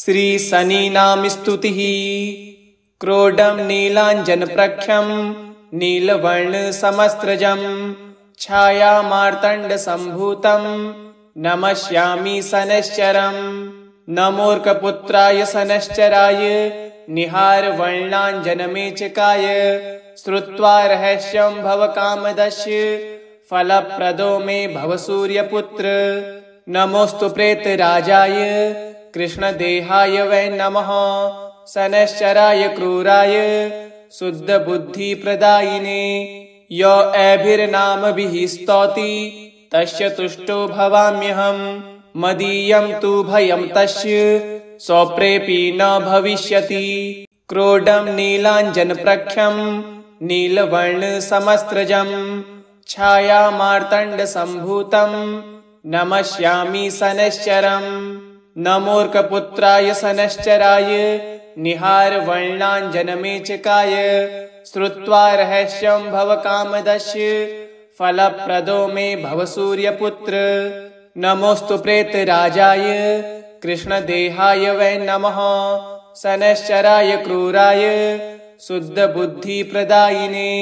श्रीशनीनां स्तुतिः। क्रोडं नीलाञ्जनप्रख्यं नीलवर्णसमस्त्रजं छायामार्तण्डसम्भूतं नमस्यामि शनैश्चरम्। नमोऽर्कपुत्राय शनैश्चराय निहारवर्णाञ्जनमेचकाय श्रुत्वा रहस्यं भवकामदस्य फलप्रदो मे भव सूर्यपुत्र। नमोऽस्तु प्रेतराजाय कृष्णदेहाय वै नमः। शनैश्चराय क्रूराय शुद्धबुद्धिप्रदायिने यो एभिर्नामभिः स्तौति तस्य तुष्टो भवाम्यहम्। मदीयं तु भयं तस्य स्वप्रेऽपि न भविष्यति। क्रोडं नीलाञ्जनप्रख्यं नीलवर्णसमस्त्रजं छायामार्तण्डसम्भूतं नमस्यामि शनैश्चरम्। नमोऽर्कपुत्राय शनैश्चराय निहारवर्णाञ्जनमेचकाय श्रुत्वा रहस्यं भवकामदस्य फलप्रदो मे भव सूर्यपुत्र। नमोऽस्तु प्रेतराजाय कृष्णदेहाय वै नमः। शनैश्चराय क्रूराय शुद्धबुद्धिप्रदायिने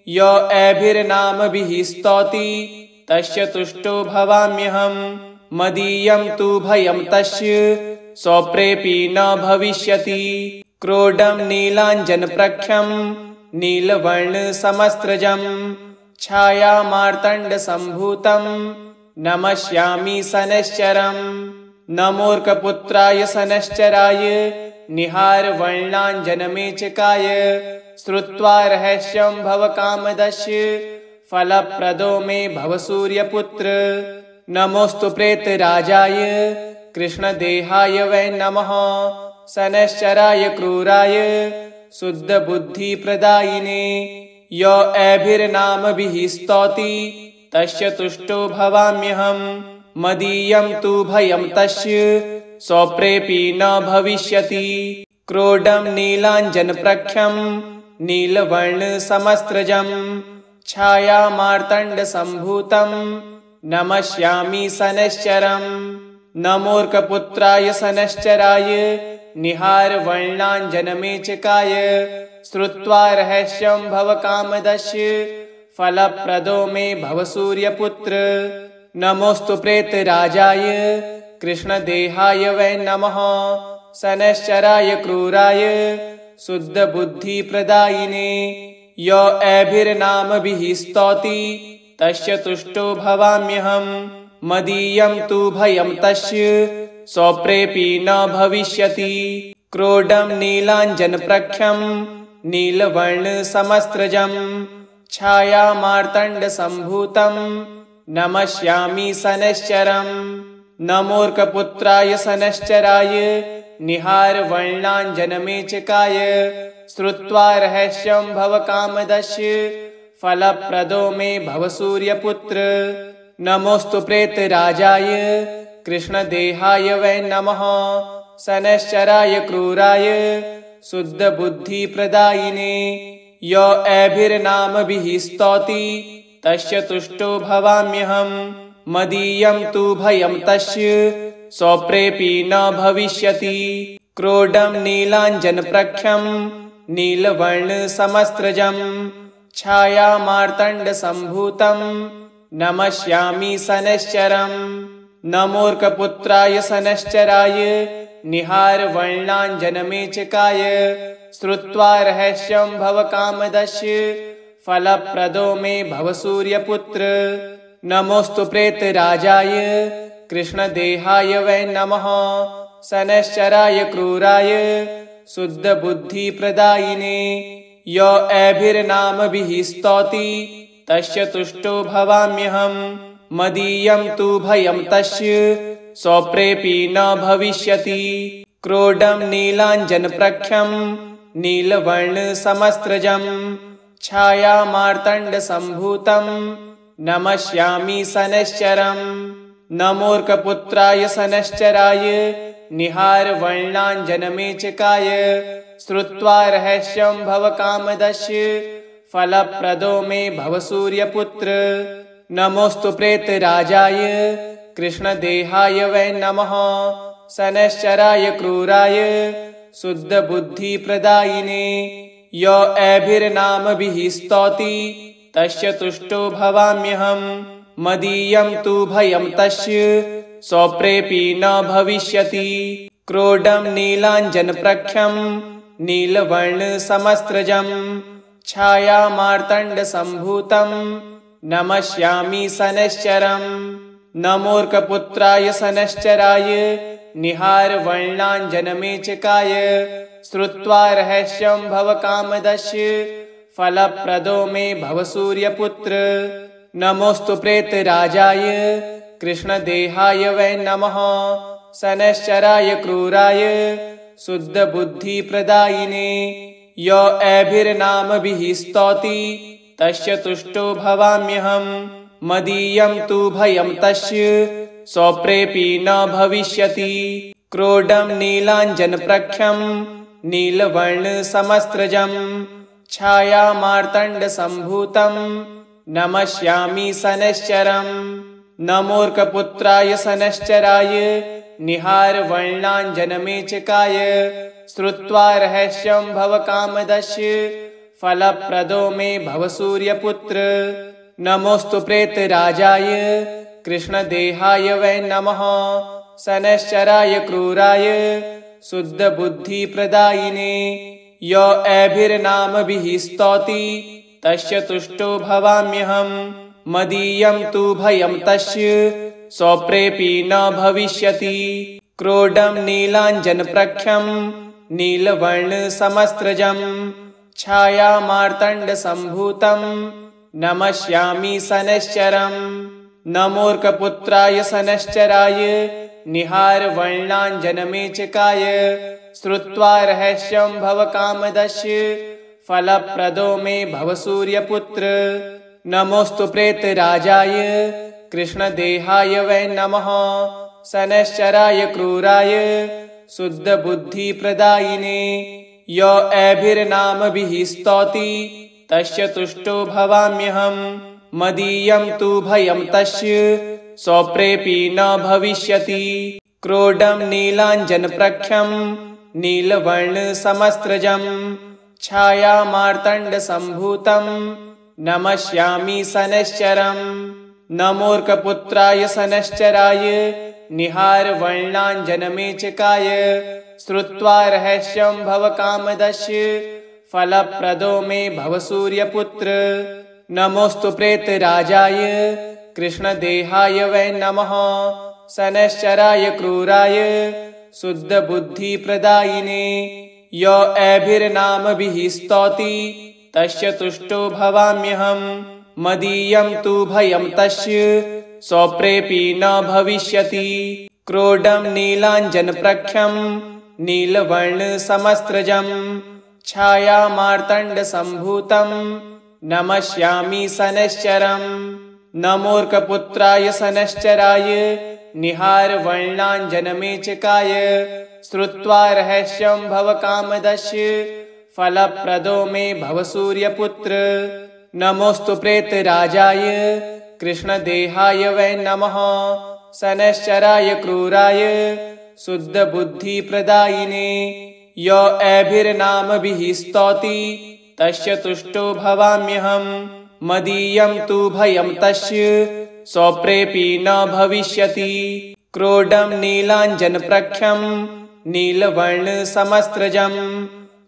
यो एभिर्नामभिः स्तौति तस्य तुष्टो भवाम्यहम्। मदीयं तु भयं तस्य स्वप्रेऽपि न भविष्यति। क्रोडं नीलाञ्जनप्रख्यं नीलवर्णसमस्त्रजं छायामार्तण्डसम्भूतं नमस्यामि शनैश्चरम्। नमोऽर्कपुत्राय शनैश्चराय निहारवर्णाञ्जनमेचकाय श्रुत्वा रहस्यं भवकामदस्य फलप्रदो मे भव सूर्यपुत्र। नमोऽस्तु प्रेतराजाय कृष्णदेहाय वै नमः। शनैश्चराय क्रूराय शुद्धबुद्धिप्रदायिने यो एभिर्नामभिः स्तौति तस्य तुष्टो भवाम्यहम्। मदीयं तु भयं तस्य स्वप्रेऽपि न भविष्यति। क्रोडं नीलाञ्जनप्रख्यं नीलवर्णसमस्त्रजं छायामार्तण्डसम्भूतं नमस्यामि शनैश्चरम्। नमोऽर्कपुत्राय शनैश्चराय निहारवर्णाञ्जनमेचकाय श्रुत्वा रहस्यं भवकामदस्य फलप्रदो मे भव सूर्यपुत्र। नमोऽस्तु प्रेतराजाय कृष्णदेहाय वै नमः। शनैश्चराय क्रूराय शुद्धबुद्धिप्रदायिने यो एभिर्नामभिः स्तौति तस्य तुष्टो भवाम्यहम्। मदीयं तु भयं तस्य स्वप्रेऽपि न भविष्यति। क्रोडं नीलाञ्जनप्रख्यं नीलवर्णसमस्त्रजं छायामार्तण्डसम्भूतं नमस्यामि शनैश्चरम्। नमोऽर्कपुत्राय शनैश्चराय निहारवर्णाञ्जनमेचकाय श्रुत्वा रहस्यं भवकामदस्य फलप्रदो मे भव सूर्यपुत्र। नमोऽस्तु प्रेतराजाय कृष्णदेहाय वै नमः। शनैश्चराय क्रूराय शुद्धबुद्धिप्रदायिने यो एभिर्नामभिः स्तौति तस्य तुष्टो भवाम्यहम्। मदीयं तु भयं तस्य स्वप्रेऽपि न भविष्यति। क्रोडं नीलाञ्जनप्रख्यं नीलवर्णसमस्त्रजं छायामार्तण्डसम्भूतं नमस्यामि शनैश्चरम्। नमोऽर्कपुत्राय शनैश्चराय निहारवर्णाञ्जनमेचकाय श्रुत्वा रहस्यं भवकामदस्य फलप्रदो मे भव सूर्यपुत्र। नमोऽस्तु प्रेतराजाय कृष्णदेहाय वै नमः। शनैश्चराय क्रूराय शुद्धबुद्धिप्रदायिने यो एभिर्नामभिः स्तौति तस्य तुष्टो भवाम्यहम्। मदीयं तु भयं तस्य स्वप्रेऽपि न भविष्यति। क्रोडं नीलाञ्जनप्रख्यं नीलवर्णसमस्त्रजं छायामार्तण्डसम्भूतं नमस्यामि शनैश्चरम्। नमोऽर्कपुत्राय शनैश्चराय निहारवर्णाञ्जनमेचकाय श्रुत्वा रहस्यं भवकामदस्य फलप्रदो मे भव सूर्यपुत्र। नमोऽस्तु प्रेतराजाय कृष्णदेहाय वै नमः। सनश्चराय क्रूराय शुद्धबुद्धिप्रदायिने यो एभिर्नामभिः स्तौति तस्य तुष्टो भवाम्यहम् मदीयं तु भयं तस्य स्वप्रेऽपि न भविष्यति। क्रोडं नीलाञ्जनप्रख्यं नीलवर्णसमस्त्रजं छायामार्तण्डसम्भूतं नमस्यामि शनैश्चरम्। नमोऽर्कपुत्राय शनैश्चराय निहारवर्णाञ्जनमेचकाय श्रुत्वा रहस्यं भवकामदस्य फलप्रदो मे भव सूर्यपुत्र। नमोऽस्तु प्रेतराजाय कृष्णदेहाय वै नमः शनैश्चराय क्रूराय शुद्धबुद्धिप्रदायिने यो एभिर्नामभिः स्तौति तस्य तुष्टो भवाम्यहम् मदीयं तु भयं तस्य स्वप्रेऽपि न भविष्यति। क्रोडं नीलाञ्जनप्रख्यं नीलवर्णसमस्त्रजं छायामार्तण्डसम्भूतं नमस्यामि शनैश्चरम्। नमोऽर्कपुत्राय शनैश्चराय निहारवर्णाञ्जनमेचकाय श्रुत्वा रहस्यं भवकामदस्य फलप्रदो मे भव सूर्यपुत्र। नमोऽस्तु प्रेतराजाय कृष्णदेहाय वै नमः शनैश्चराय क्रूराय शुद्धबुद्धिप्रदायिने यो एभिर्नामभिः स्तौति तस्य तुष्टो भवाम्यहम् मदीयं तु भयं तस्य स्वप्रेऽपि न भविष्यति। क्रोडं नीलाञ्जनप्रख्यं नीलवर्णसमस्त्रजं छायामार्तण्डसम्भूतं नमस्यामि शनैश्चरम्। नमोऽर्कपुत्राय शनैश्चराय निहारवर्णाञ्जनमेचकाय श्रुत्वा रहस्यं भवकामदस्य फलप्रदो मे भव सूर्यपुत्र। नमोऽस्तु प्रेतराजाय कृष्णदेहाय वै नमः शनैश्चराय क्रूराय शुद्धबुद्धिप्रदायिने यो एभिर्नामभिः स्तौति तस्य तुष्टो भवाम्यहम् मदीयं तु भयं तस्य स्वप्रेऽपि न भविष्यति। क्रोडं नीलाञ्जनप्रख्यं नीलवर्णसमस्त्रजं छायामार्तण्डसम्भूतं नमस्यामि शनैश्चरम्। नमोऽर्कपुत्राय शनैश्चराय निहारवर्णाञ्जनमेचकाय श्रुत्वा रहस्यं भवकामदस्य फलप्रदो मे भव सूर्यपुत्र। नमोऽस्तु प्रेतराजाय कृष्णदेहाय वै नमः शनैश्चराय क्रूराय शुद्धबुद्धिप्रदायिने यो एभिर्नामभिः स्तौति तस्य तुष्टो भवाम्यहम् मदीयं तु भयं तस्य स्वप्रेऽपि न भविष्यति। क्रोडं नीलाञ्जनप्रख्यं नीलवर्णसमस्त्रजं छायामार्तण्डसम्भूतं नमस्यामि शनैश्चरम्। नमोऽर्कपुत्राय शनैश्चराय निहारवर्णाञ्जनमेचकाय श्रुत्वा रहस्यं भवकामदस्य फलप्रदो मे भव सूर्यपुत्र। नमोऽस्तु प्रेतराजाय कृष्णदेहाय वै नमः शनैश्चराय क्रूराय शुद्धबुद्धिप्रदायिने यो एभिर्नामभिः स्तौति तस्य तुष्टो भवाम्यहम् मदीयं तु भयं तस्य स्वप्रेऽपि न भविष्यति। क्रोडं नीलाञ्जनप्रख्यं नीलवर्णसमस्त्रजं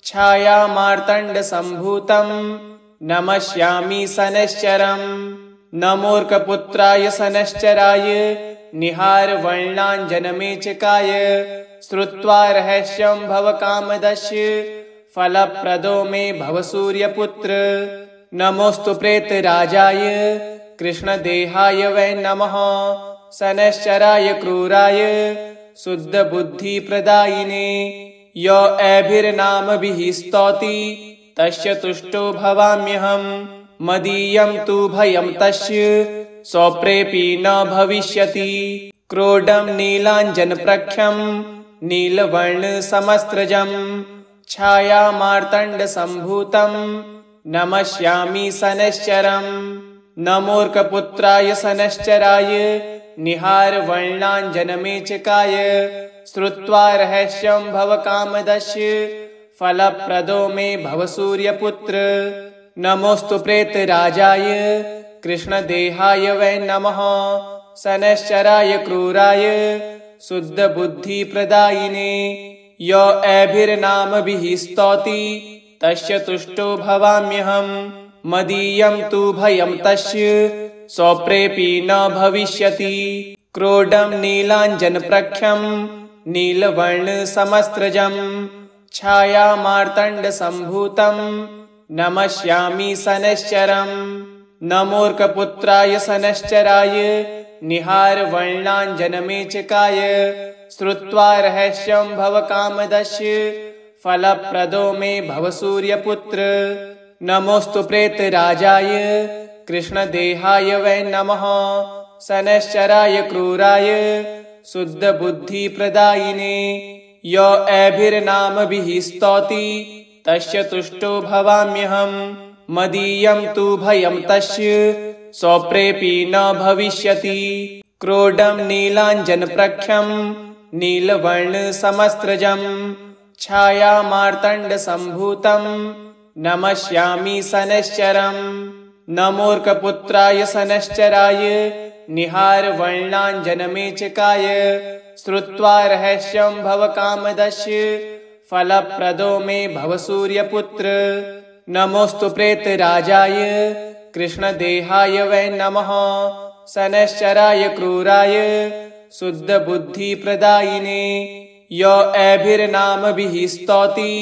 छायामार्तण्डसम्भूतं नमस्यामि शनैश्चरम्। नमोऽर्कपुत्राय शनैश्चराय निहारवर्णाञ्जनमेचकाय श्रुत्वा रहस्यं भवकामदस्य फलप्रदो मे भव सूर्यपुत्र। नमोऽस्तु प्रेतराजाय कृष्णदेहाय वै नमः शनैश्चराय क्रूराय शुद्धबुद्धिप्रदायिने यो एभिर्नामभिः स्तौति तस्य तुष्टो भवाम्यहम् मदीयं तु भयं तस्य स्वप्रेऽपि न भविष्यति। क्रोडं नीलाञ्जनप्रख्यं नीलवर्णसमस्त्रजं छायामार्तण्डसम्भूतं नमस्यामि शनैश्चरम्। नमोऽर्कपुत्राय शनैश्चराय निहारवर्णाञ्जनमेचकाय श्रुत्वा रहस्यं भवकामदस्य फलप्रदो मे भव सूर्यपुत्र। नमोस्तु प्रेतराजाय कृष्णदेहाय वै नमः शनैश्चराय क्रूराय शुद्धबुद्धिप्रदायिने। यो एभिर्नामभिः स्तौति तस्य तुष्टो भवाम्यहम्। मदीयं तु भयं तस्य स्वप्रेऽपि न भविष्यति। क्रोडं नीलाञ्जनप्रख्यं नीलवर्णसमस्त्रजं छायामार्तण्डसम्भूतं नमस्यामि शनैश्चरम्। नमोऽर्कपुत्राय शनैश्चराय निहारवर्णाञ्जनमेचकाय श्रुत्वा रहस्यं भवकामदस्य फलप्रदो मे भव सूर्यपुत्र। नमोस्तु प्रेतराजाय कृष्णदेहाय वै नमः शनैश्चराय क्रूराय शुद्धबुद्धिप्रदायिने। यो एभिर्नामभिः स्तौति तस्य तुष्टो भवाम्यहम्। मदीयं तु भयं तस्य स्वप्रेऽपि न भविष्यति। क्रोडं नीलाञ्जनप्रख्यं नीलवर्णसमस्त्रजं छायामार्तण्डसम्भूतं नमस्यामि शनैश्चरम्। नमोऽर्कपुत्राय शनैश्चराय निहारवर्णाञ्जनमेचकाय श्रुत्वा रहस्यं भवकामदस्य फलप्रदो मे भव सूर्यपुत्र। नमोस्तु प्रेतराजाय कृष्णदेहाय वै नमः शनैश्चराय क्रूराय शुद्धबुद्धिप्रदायिने। यो एभिर्नामभिः स्तौति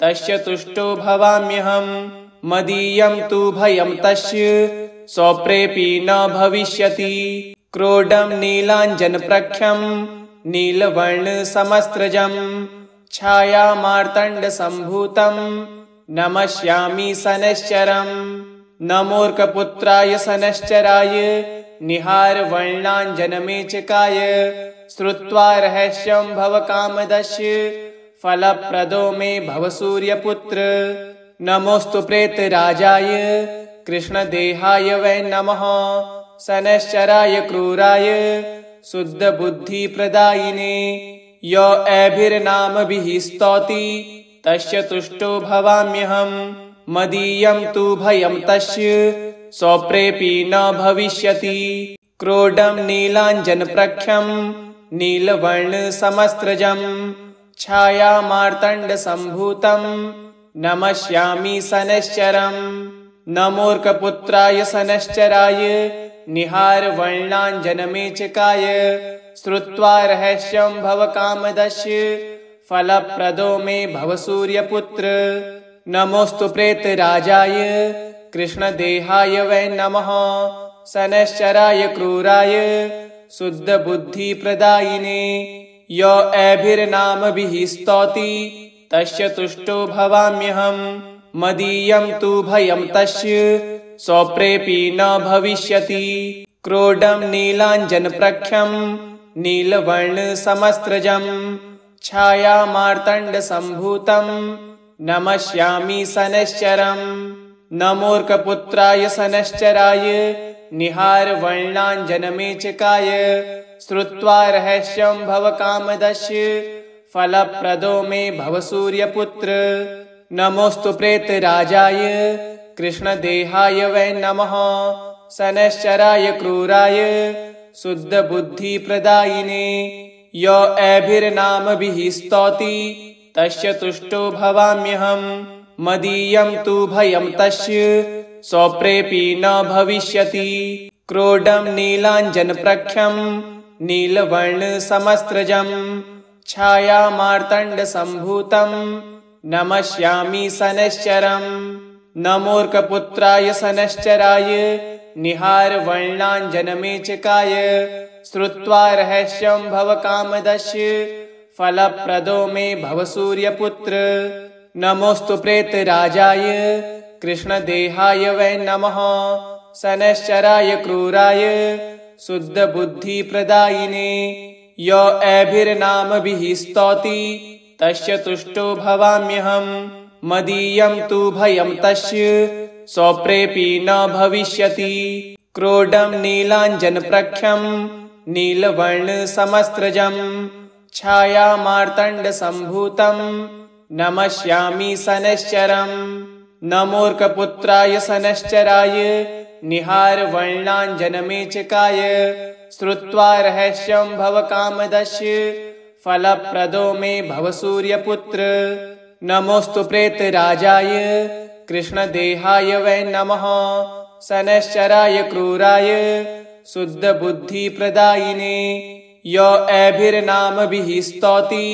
तस्य तुष्टो भवाम्यहम्। मदीयं तु भयं तस्य स्वप्रेऽपि न भविष्यति। क्रोडं नीलाञ्जनप्रख्यं नीलवर्णसमस्त्रजं छायामार्तण्डसम्भूतं नमस्यामि शनैश्चरम्। नमोऽर्कपुत्राय शनैश्चराय निहारवर्णाञ्जनमेचकाय श्रुत्वा रहस्यं भवकामदस्य फलप्रदो मे भव सूर्यपुत्र। नमोस्तु प्रेतराजाय कृष्णदेहाय वै नमः शनैश्चराय क्रूराय शुद्धबुद्धिप्रदायिने। यो एभिर्नामभिः स्तौति तस्य तुष्टो भवाम्यहम्। मदीयं तु भयं तस्य स्वप्रेऽपि न भविष्यति। क्रोडं नीलाञ्जनप्रख्यं नीलवर्णसमस्त्रजं छायामार्तण्डसम्भूतं नमस्यामि शनैश्चरम्। नमोऽर्कपुत्राय शनैश्चराय निहारवर्णाञ्जनमेचकाय श्रुत्वा रहस्यं भवकामदस्य फलप्रदो मे भव सूर्यपुत्र। नमोस्तु प्रेतराजाय कृष्णदेहाय वै नमः शनैश्चराय क्रूराय शुद्धबुद्धिप्रदायिने। यो एभिर्नामभिः स्तौति तस्य तुष्टो भवाम्यहम्। मदीयं तु भयं तस्य स्वप्रेऽपि न भविष्यति। क्रोडं नीलाञ्जनप्रख्यं नीलवर्णसमस्त्रजं छायामार्तण्डसम्भूतं नमस्यामि शनैश्चरम्। नमोऽर्कपुत्राय शनैश्चराय निहारवर्णाञ्जनमेचकाय श्रुत्वा रहस्यं भवकामदस्य फलप्रदो मे भव सूर्यपुत्र। नमोस्तु प्रेतराजाय कृष्णदेहाय वै नमः शनैश्चराय क्रूराय शुद्धबुद्धिप्रदायिने। यो एभिर्नामभिः स्तौति तस्य तुष्टो भवाम्यहम्। मदीयं तु भयं तस्य स्वप्रेऽपि न भविष्यति। क्रोडं नीलाञ्जनप्रख्यं नीलवर्णसमस्त्रजं छायामार्तण्डसम्भूतं नमस्यामि शनैश्चरम्। नमोऽर्कपुत्राय शनैश्चराय निहारवर्णाञ्जनमेचकाय श्रुत्वा रहस्यं भवकामदस्य फलप्रदो मे भव सूर्यपुत्र। नमोस्तु प्रेतराजाय कृष्णदेहाय वै नमः शनैश्चराय क्रूराय शुद्धबुद्धिप्रदायिने। यो एभिर्नामभिः स्तौति तस्य तुष्टो भवाम्यहम्। मदीयं तु भयं तस्य स्वप्रेऽपि न भविष्यति। क्रोडं नीलाञ्जनप्रख्यं नीलवर्णसमस्त्रजं छायामार्तण्डसम्भूतं नमस्यामि शनैश्चरम्। नमोऽर्कपुत्राय शनैश्चराय निहारवर्णाञ्जनमेचकाय श्रुत्वा रहस्यं भवकामदस्य फलप्रदो मे भव सूर्यपुत्र। नमोऽस्तु प्रेतराजाय कृष्णदेहाय वै नमः। शनैश्चराय क्रूराय शुद्धबुद्धिप्रदायिने य एभिर्नामभिः स्तौति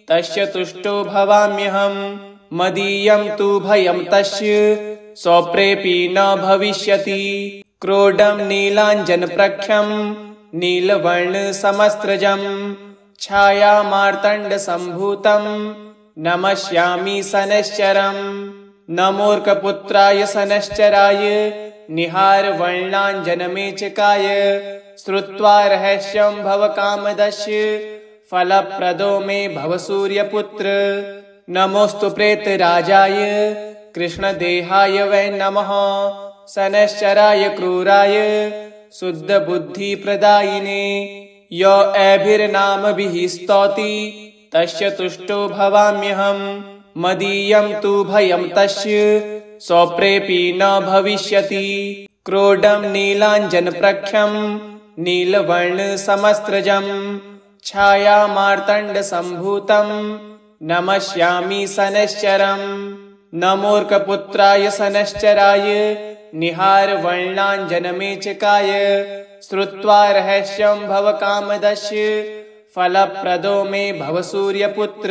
तस्य तुष्टो भवाम्यहम्। मदीयं तु भयं तस्य स्वप्रेऽपि न भविष्यति। क्रोडं नीलाञ्जनप्रख्यं नीलवर्णसमस्त्रजं छायामार्तण्डसम्भूतं नमस्यामि शनैश्चरम्। नमोऽर्कपुत्राय शनैश्चराय निहारवर्णाञ्जनमेचकाय श्रुत्वा रहस्यं भवकामदस्य फलप्रदो मे भव सूर्यपुत्र। नमोऽस्तु प्रेतराजाय कृष्णदेहाय वै नमः। शनैश्चराय क्रूराय शुद्धबुद्धिप्रदायिने य एभिर्नामभिः स्तौति तस्य तुष्टो भवाम्यहम्। मदीयं तु भयं तस्य स्वप्रेऽपि न भविष्यति। क्रोडं नीलाञ्जनप्रख्यं नीलवर्णसमस्त्रजं छायामार्तण्डसम्भूतं नमस्यामि शनैश्चरम्। नमोऽर्कपुत्राय शनैश्चराय निहारवर्णाञ्जनमेचकाय श्रुत्वा रहस्यं भवकामदस्य फलप्रदो मे भव सूर्यपुत्र।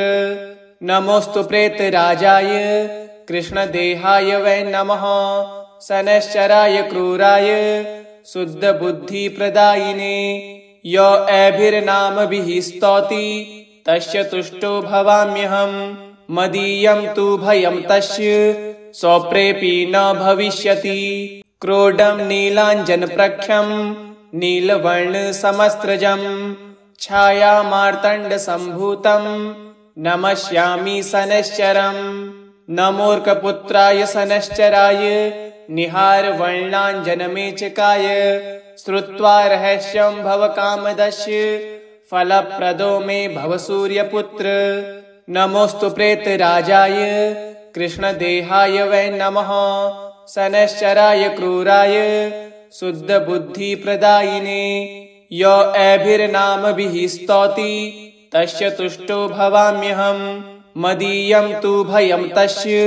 नमोऽस्तु प्रेतराजाय कृष्णदेहाय वै नमः। शनैश्चराय क्रूराय शुद्धबुद्धिप्रदायिने य एभिर्नामभिः स्तौति तस्य तुष्टो भवाम्यहम्। मदीयं तु भयं तस्य स्वप्रेऽपि न भविष्यति। क्रोडं नीलाञ्जनप्रख्यं नीलवर्णसमस्त्रजं छायामार्तण्डसम्भूतं नमस्यामि शनैश्चरम्। नमोऽर्कपुत्राय शनैश्चराय निहारवर्णाञ्जनमेचकाय श्रुत्वा रहस्यं भवकामदस्य फलप्रदो मे भव सूर्यपुत्र। नमोऽस्तु प्रेतराजाय कृष्णदेहाय वै नमः। शनैश्चराय क्रूराय शुद्धबुद्धिप्रदायिने य एभिर्नामभिः स्तौति तस्य तुष्टो भवाम्यहम्। मदीयं तु भयं तस्य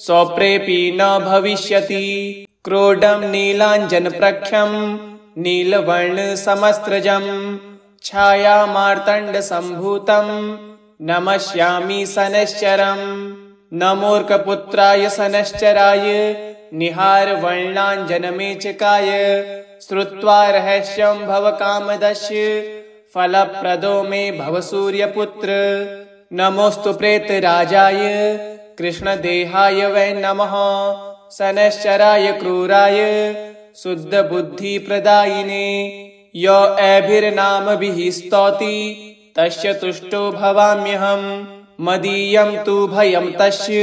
स्वप्रेऽपि न भविष्यति। क्रोडं नीलाञ्जनप्रख्यं नीलवर्णसमस्त्रजं छायामार्तण्डसम्भूतं नमस्यामि शनैश्चरम्। नमोऽर्कपुत्राय शनैश्चराय निहारवर्णाञ्जनमेचकाय श्रुत्वा रहस्यं भवकामदस्य फलप्रदो मे भव सूर्यपुत्र। नमोऽस्तु प्रेतराजाय कृष्णदेहाय वै नमः। शनैश्चराय क्रूराय शुद्धबुद्धिप्रदायिने य एभिर्नामभिः स्तौति तस्य तुष्टो भवाम्यहम्। मदीयं तु भयं तस्य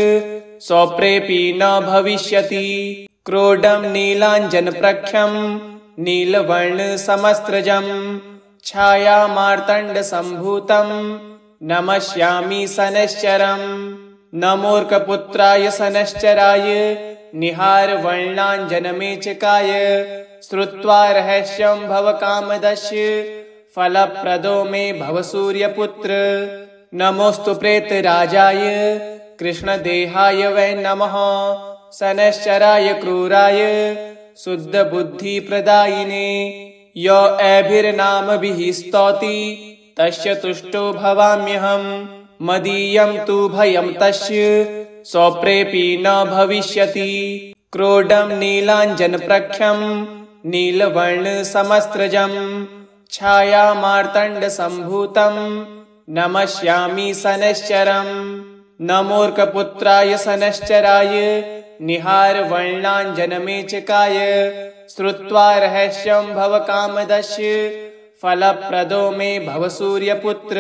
स्वप्रेऽपि न भविष्यति। क्रोडं नीलाञ्जनप्रख्यं नीलवर्णसमस्त्रजं छायामार्तण्डसम्भूतं नमस्यामि शनैश्चरम्। नमोऽर्कपुत्राय शनैश्चराय निहारवर्णाञ्जनमेचकाय श्रुत्वा रहस्यं भवकामदस्य फलप्रदो मे भव सूर्यपुत्र। नमोऽस्तु प्रेतराजाय कृष्णदेहाय वै नमः। शनैश्चराय क्रूराय शुद्धबुद्धिप्रदायिने य एभिर्नामभिः स्तौति तस्य तुष्टो भवाम्यहम्। मदीयं तु भयं तस्य स्वप्रेऽपि न भविष्यति। क्रोडं नीलाञ्जनप्रख्यं नीलवर्णसमस्त्रजं छायामार्तण्डसम्भूतं नमस्यामि शनैश्चरम्। नमोऽर्कपुत्राय शनैश्चराय निहारवर्णाञ्जनमेचकाय श्रुत्वा रहस्यं भवकामदस्य फलप्रदो मे भव सूर्यपुत्र।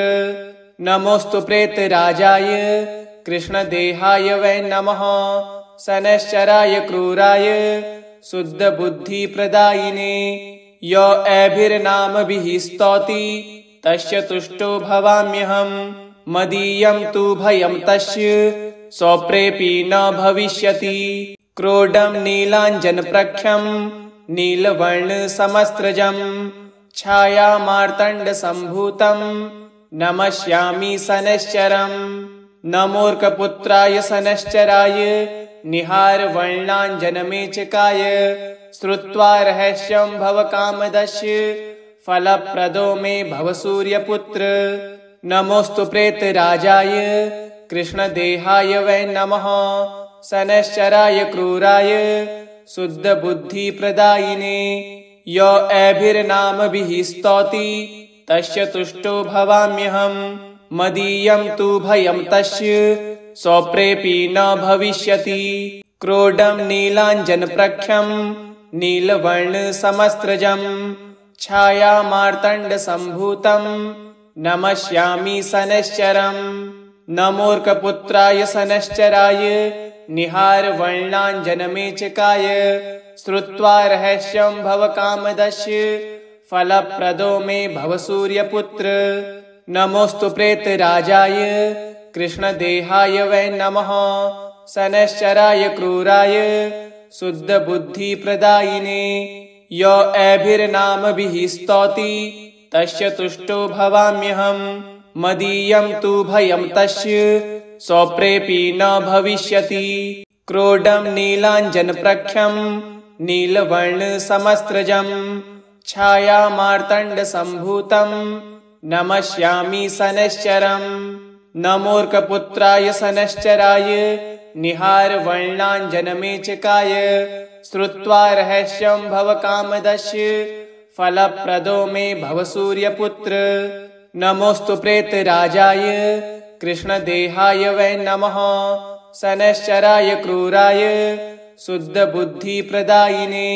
नमोऽस्तु प्रेतराजाय कृष्णदेहाय वै नमः। शनैश्चराय क्रूराय शुद्धबुद्धिप्रदायिने य एभिर्नामभिः स्तौति तस्य तुष्टो भवाम्यहम् मदीयं तु भयं तस्य स्वप्रेऽपि न भविष्यति। क्रोडं नीलाञ्जनप्रख्यं नीलवर्णसमस्त्रजं छायामार्तण्डसम्भूतं नमस्यामि शनैश्चरम्। नमोऽर्कपुत्राय शनैश्चराय निहारवर्णाञ्जनमेचकाय श्रुत्वा रहस्यं भवकामदस्य फलप्रदो मे भव सूर्यपुत्र। नमोऽस्तु प्रेतराजाय कृष्णदेहाय वै नमः शनैश्चराय क्रूराय शुद्धबुद्धिप्रदायिने। य एभिर्नामभिः स्तौति तस्य तुष्टो भवाम्यहम् मदीयं तु भयं तस्य स्वप्रेऽपि न भविष्यति। क्रोडं नीलाञ्जनप्रख्यं नीलवर्णसमस्त्रजं छायामार्तण्डसम्भूतं नमस्यामि शनैश्चरम्। नमोऽर्कपुत्राय शनैश्चराय निहारवर्णाञ्जनमेचकाय श्रुत्वा रहस्यं भवकामदस्य फलप्रदो मे भव सूर्यपुत्र। नमोऽस्तु प्रेतराजाय कृष्णदेहाय वै नमः शनैश्चराय क्रूराय शुद्धबुद्धिप्रदायिने। य एभिर्नामभिः स्तौति तस्य तुष्टो भवाम्यहम् मदीयं तु भयं तस्य स्वप्रेऽपि न भविष्यति। क्रोडं नीलाञ्जनप्रख्यं नीलवर्णसमस्त्रजं छायामार्तण्डसम्भूतं नमस्यामि शनैश्चरम्। नमोऽर्कपुत्राय शनैश्चराय निहारवर्णाञ्जनमेचकाय श्रुत्वा रहस्यं भवकामदस्य फलप्रदो मे भव सूर्यपुत्र। नमोऽस्तु प्रेतराजाय कृष्णदेहाय वै नमः शनैश्चराय क्रूराय शुद्धबुद्धिप्रदायिने।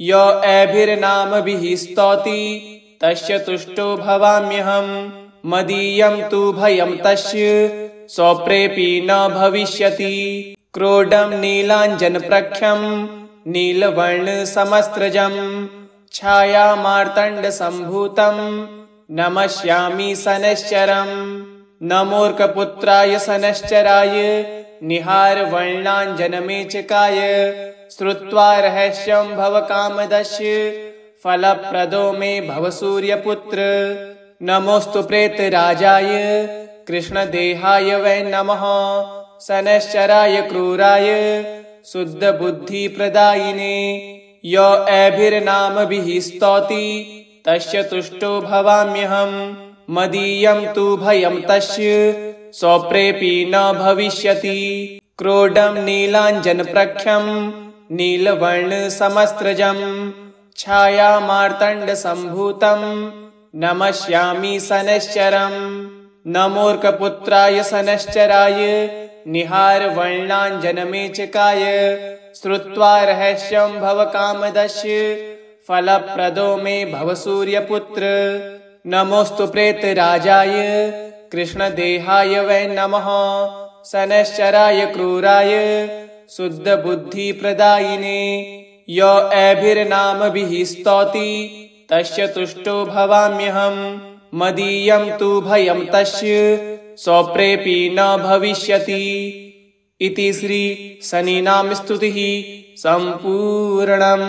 य एभिर्नामभिः स्तौति तस्य तुष्टो भवाम्यहम् मदीयं तु भयं तस्य स्वप्रेऽपि न भविष्यति। क्रोडं नीलाञ्जनप्रख्यं नीलवर्णसमस्त्रजं छायामार्तण्डसम्भूतं नमस्यामि शनैश्चरम्। नमोऽर्कपुत्राय शनैश्चराय निहारवर्णाञ्जनमेचकाय श्रुत्वा रहस्यं भवकामदस्य फलप्रदो मे भव सूर्यपुत्र। नमोऽस्तु प्रेतराजाय कृष्णदेहाय वै नमः शनैश्चराय क्रूराय शुद्धबुद्धिप्रदायिने। य एभिर्नामभिः स्तौति तस्य तुष्टो भवाम्यहम् मदीयं तु भयं तस्य स्वप्रेऽपि न भविष्यति। क्रोडं नीलाञ्जनप्रख्यं नीलवर्णसमस्त्रजं छायामार्तण्डसम्भूतं नमस्यामि शनैश्चरम्। नमोऽर्कपुत्राय शनैश्चराय निहारवर्णाञ्जनमेचकाय श्रुत्वा रहस्यं भवकामदस्य फलप्रदो मे भव सूर्यपुत्र। नमोऽस्तु प्रेतराजाय कृष्णदेहाय वै नमः शनैश्चराय क्रूराय शुद्धबुद्धिप्रदायिने। य एभिर्नामभिः स्तौति तस्य तुष्टो भवाम्यहम् मदीयं तु भयं तस्य स्वप्रेऽपि न भविष्यति। इति श्री शनीनाम स्तुतिः सम्पूर्णम्।